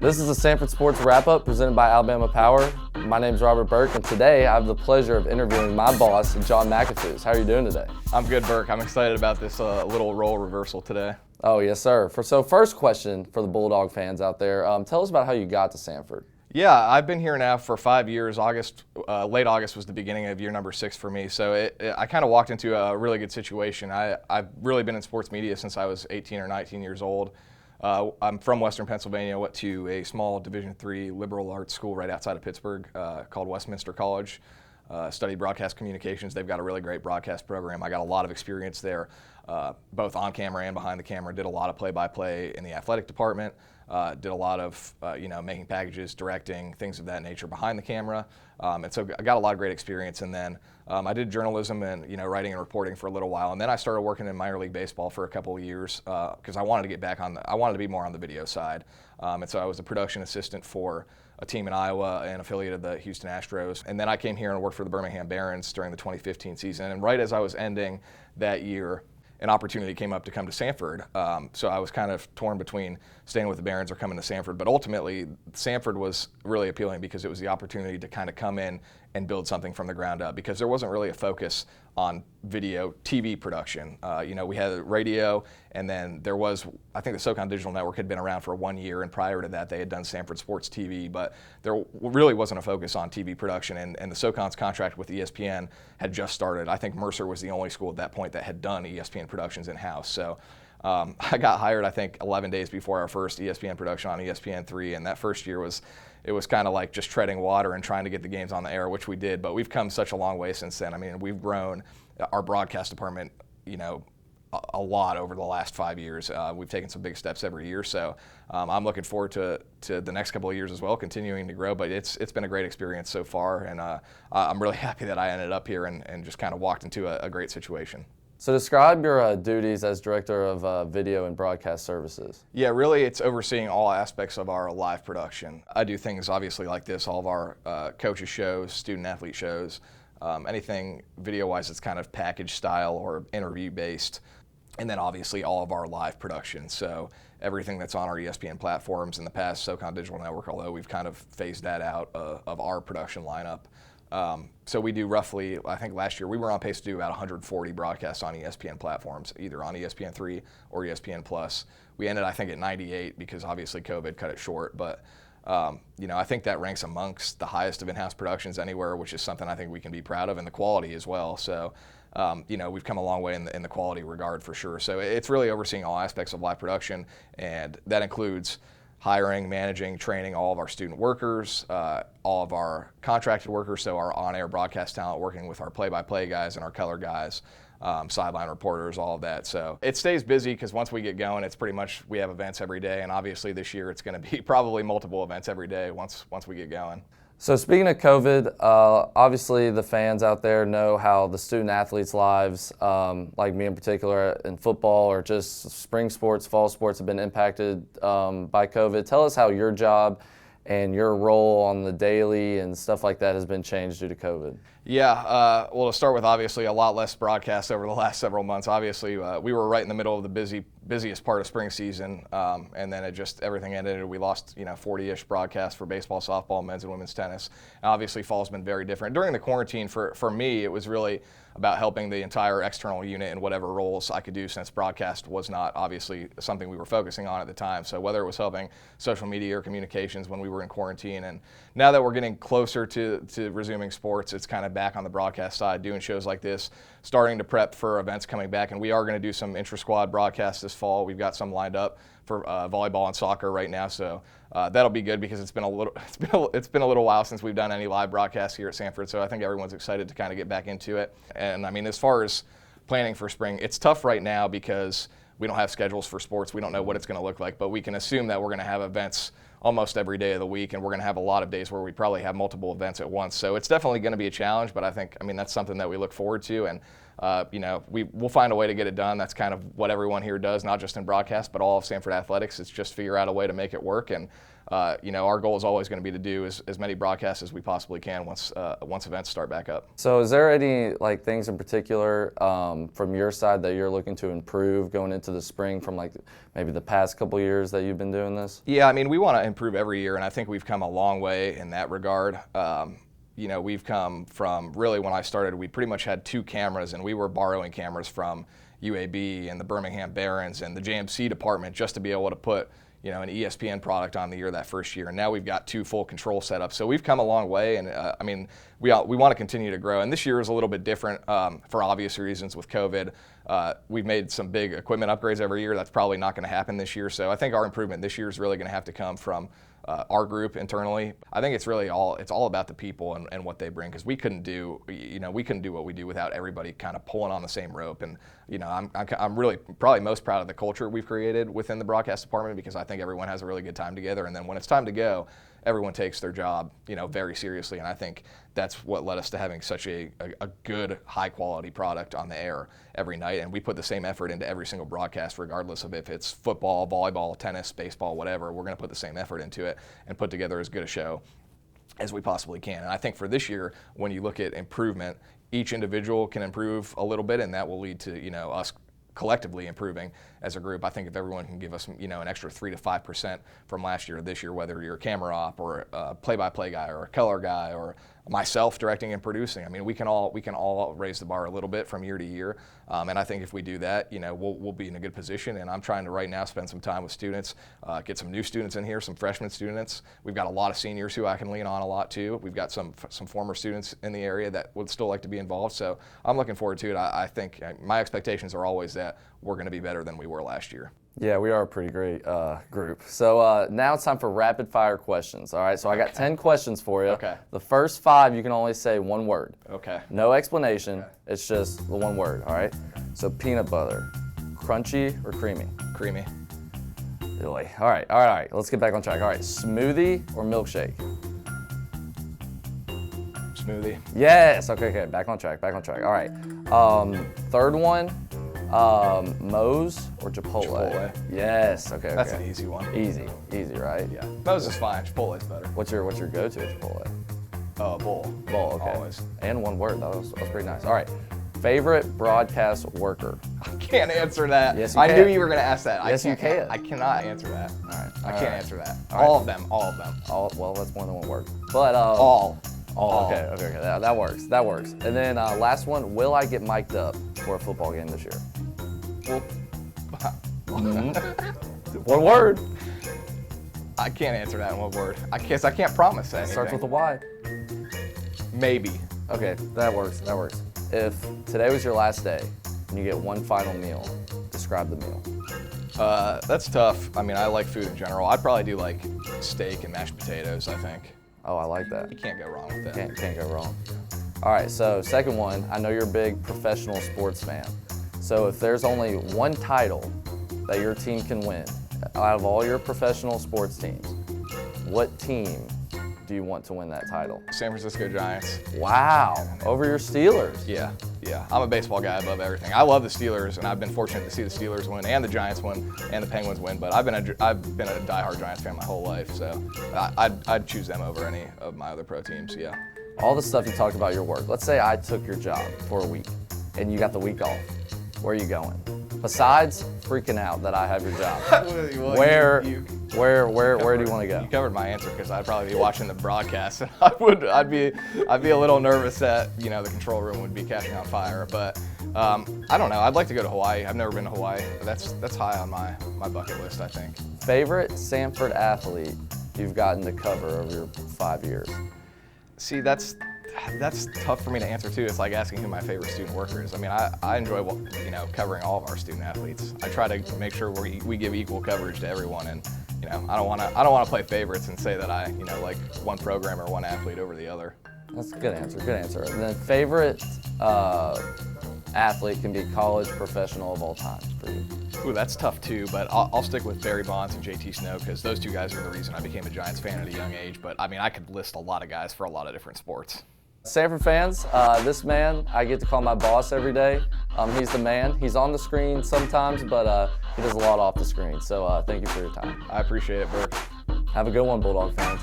This is the Sanford Sports Wrap-Up presented by Alabama Power. My name is Robert Burke, and today I have the pleasure of interviewing my boss, Jon McAfoos. How are you doing today? I'm good, Burke. I'm excited about this little role reversal today. Oh, yes, sir. So first question for the Bulldog fans out there, tell us about how you got to Sanford. Yeah, I've been here now for 5 years. Late August was the beginning of year number 6 for me, so I kind of walked into a really good situation. I've really been in sports media since I was 18 or 19 years old. I'm from Western Pennsylvania. Went to a small Division III liberal arts school right outside of Pittsburgh called Westminster College. Studied broadcast communications. They've got a really great broadcast program. I got a lot of experience there, both on camera and behind the camera. Did a lot of play-by-play in the athletic department. Did a lot of making packages, directing, things of that nature behind the camera. And so I got a lot of great experience. And then I did journalism and writing and reporting for a little while. And then I started working in minor league baseball for a couple of years because I wanted to get back on. I wanted to be more on the video side. And so I was a production assistant for a team in Iowa, an affiliate of the Houston Astros. And then I came here and worked for the Birmingham Barons during the 2015 season. And right as I was ending that year, an opportunity came up to come to Sanford. So I was kind of torn between staying with the Barons or coming to Sanford. But ultimately, Sanford was really appealing because it was the opportunity to kind of come in and build something from the ground up, because there wasn't really a focus on video TV production. We had radio, and then there was, I think the SoCon Digital Network had been around for 1 year, and prior to that they had done Sanford Sports TV, but there really wasn't a focus on TV production, and the SoCon's contract with ESPN had just started. I think Mercer was the only school at that point that had done ESPN productions in-house. So I got hired, I think, 11 days before our first ESPN production on ESPN3, and that first year was kind of like just treading water and trying to get the games on the air, which we did, but we've come such a long way since then. I mean, we've grown our broadcast department, a lot over the last 5 years. We've taken some big steps every year, so I'm looking forward to the next couple of years as well, continuing to grow, but it's been a great experience so far, and I'm really happy that I ended up here and just kind of walked into a great situation. So describe your duties as Director of Video and Broadcast Services. Yeah, really it's overseeing all aspects of our live production. I do things obviously like this, all of our coaches shows, student athlete shows, anything video-wise that's kind of package style or interview-based, and then obviously all of our live production. So everything that's on our ESPN platforms. In the past, SoCon Digital Network, although we've kind of phased that out of our production lineup. So we do roughly, I think last year we were on pace to do about 140 broadcasts on ESPN platforms, either on ESPN3 or ESPN+. We ended, I think, at 98 because obviously COVID cut it short. But, I think that ranks amongst the highest of in-house productions anywhere, which is something I think we can be proud of, and the quality as well. So, we've come a long way in the quality regard for sure. So it's really overseeing all aspects of live production, and that includes hiring, managing, training all of our student workers, all of our contracted workers, so our on-air broadcast talent, working with our play-by-play guys and our color guys, sideline reporters, all of that. So it stays busy because once we get going, it's pretty much we have events every day, and obviously this year it's going to be probably multiple events every day once we get going. So speaking of COVID, obviously the fans out there know how the student athletes' lives, like me in particular in football or just spring sports, fall sports, have been impacted by COVID. Tell us how your job and your role on the daily and stuff like that has been changed due to COVID. Yeah, well, to start with, obviously a lot less broadcasts over the last several months. Obviously, we were right in the middle of the busiest part of spring season, and then everything ended. We lost 40-ish broadcasts for baseball, softball, men's and women's tennis. And obviously, fall's been very different. During the quarantine, for me, it was really about helping the entire external unit in whatever roles I could do, since broadcast was not obviously something we were focusing on at the time. So whether it was helping social media or communications when we were in quarantine, and now that we're getting closer to resuming sports, it's kind of back on the broadcast side, doing shows like this, starting to prep for events coming back, and we are going to do some intra-squad broadcasts this fall. We've got some lined up for volleyball and soccer right now, so that'll be good because it's been a little while since we've done any live broadcasts here at Sanford. So I think everyone's excited to kind of get back into it. And I mean, as far as planning for spring, it's tough right now because we don't have schedules for sports. We don't know what it's going to look like, but we can assume that we're going to have events almost every day of the week, and we're going to have a lot of days where we probably have multiple events at once. So it's definitely going to be a challenge, but I mean, that's something that we look forward to, and we'll find a way to get it done. That's kind of what everyone here does, not just in broadcast, but all of Sanford athletics. It's just figure out a way to make it work, and our goal is always going to be to do as many broadcasts as we possibly can once events start back up. So is there any things in particular from your side that you're looking to improve going into the spring from maybe the past couple years that you've been doing this? Yeah, I mean, we want to improve every year, and I think we've come a long way in that regard. We've come from really when I started, we pretty much had 2 cameras, and we were borrowing cameras from UAB and the Birmingham Barons and the JMC department just to be able to put an ESPN product on the air that first year. And now we've got 2 full control setups. So we've come a long way, and we want to continue to grow. And this year is a little bit different for obvious reasons with COVID. We've made some big equipment upgrades every year. That's probably not going to happen this year. So I think our improvement this year is really going to have to come from our group internally. I think it's really all about the people and what they bring, because we couldn't do what we do without everybody kind of pulling on the same rope. And I'm really probably most proud of the culture we've created within the broadcast department, because I think everyone has a really good time together, and then when it's time to go, everyone takes their job very seriously. And I think that's what led us to having such a good, high quality product on the air every night. And we put the same effort into every single broadcast, regardless of if it's football, volleyball, tennis, baseball, whatever. We're going to put the same effort into it and put together as good a show as we possibly can. And I think for this year, when you look at improvement, each individual can improve a little bit, and that will lead to us collectively improving as a group. I think if everyone can give us an extra 3 to 5% from last year to this year, whether you're a camera op or a play-by-play guy or a color guy or myself directing and producing, we can all raise the bar a little bit from year to year. And I think if we do that, we'll be in a good position. And I'm trying to right now spend some time with students, get some new students in here, some freshman students. We've got a lot of seniors who I can lean on a lot too. We've got some former students in the area that would still like to be involved. So I'm looking forward to it. I think my expectations are always that we're going to be better than we were last year. Yeah, we are a pretty great group. So now it's time for rapid fire questions. All right, so I got 10 questions for you. Okay. The first 5, you can only say one word. Okay. No explanation. It's just the one word, all right? So peanut butter, crunchy or creamy? Creamy. Really? All right. Let's get back on track. All right, smoothie or milkshake? Smoothie. Yes, okay, back on track. All right. Third one, Moe's or Chipotle? Chipotle. Yes, okay. That's an easy one. Easy, right? Yeah. Moe's is fine. Chipotle's better. What's your go-to at Chipotle? Bowl. Okay. Always. And one word. That was pretty nice. All right. Favorite broadcast worker? I can't answer that. Yes, you I can. knew you were going to ask that. Yes, you can. I cannot answer that. All right. I can't answer that. All All right. of them. All of them. Well, that's more than one word. But All. Okay. That works. And then last one. Will I get mic'd up for a football game this year? Well, One word. I can't answer that in one word. I can't promise anything. Starts with a Y. Maybe. Okay, that works. If today was your last day and you get one final meal, describe the meal. That's tough. I like food in general. I'd probably do like steak and mashed potatoes, I think. Oh, I like that. You can't go wrong with that. Can't go wrong. All right, so second one, I know you're a big professional sports fan. So if there's only one title that your team can win out of all your professional sports teams, what team do you want to win that title? San Francisco Giants. Wow, over your Steelers. Yeah. I'm a baseball guy above everything. I love the Steelers, and I've been fortunate to see the Steelers win and the Giants win and the Penguins win. But I've been a diehard Giants fan my whole life, so I'd choose them over any of my other pro teams. Yeah. All the stuff you talked about your work. Let's say I took your job for a week and you got the week off. Where are you going? Besides freaking out that I have your job, Well, where do you want to go? You covered my answer, because I'd probably be watching the broadcast, and I'd be a little nervous that the control room would be catching on fire. But I don't know. I'd like to go to Hawaii. I've never been to Hawaii. That's high on my bucket list, I think. Favorite Sanford athlete you've gotten to cover over your 5 years? See, that's tough for me to answer too. It's like asking who my favorite student worker is. I enjoy covering all of our student athletes. I try to make sure we give equal coverage to everyone, and I don't want to play favorites and say that I like one program or one athlete over the other. That's a good answer. And then favorite athlete can be college professional of all time for you. Ooh, that's tough too, but I'll stick with Barry Bonds and JT Snow, because those two guys are the reason I became a Giants fan at a young age. But I could list a lot of guys for a lot of different sports. Sanford fans, this man, I get to call my boss every day. He's the man. He's on the screen sometimes, but he does a lot off the screen. So thank you for your time. I appreciate it, Burke. Have a good one, Bulldog fans.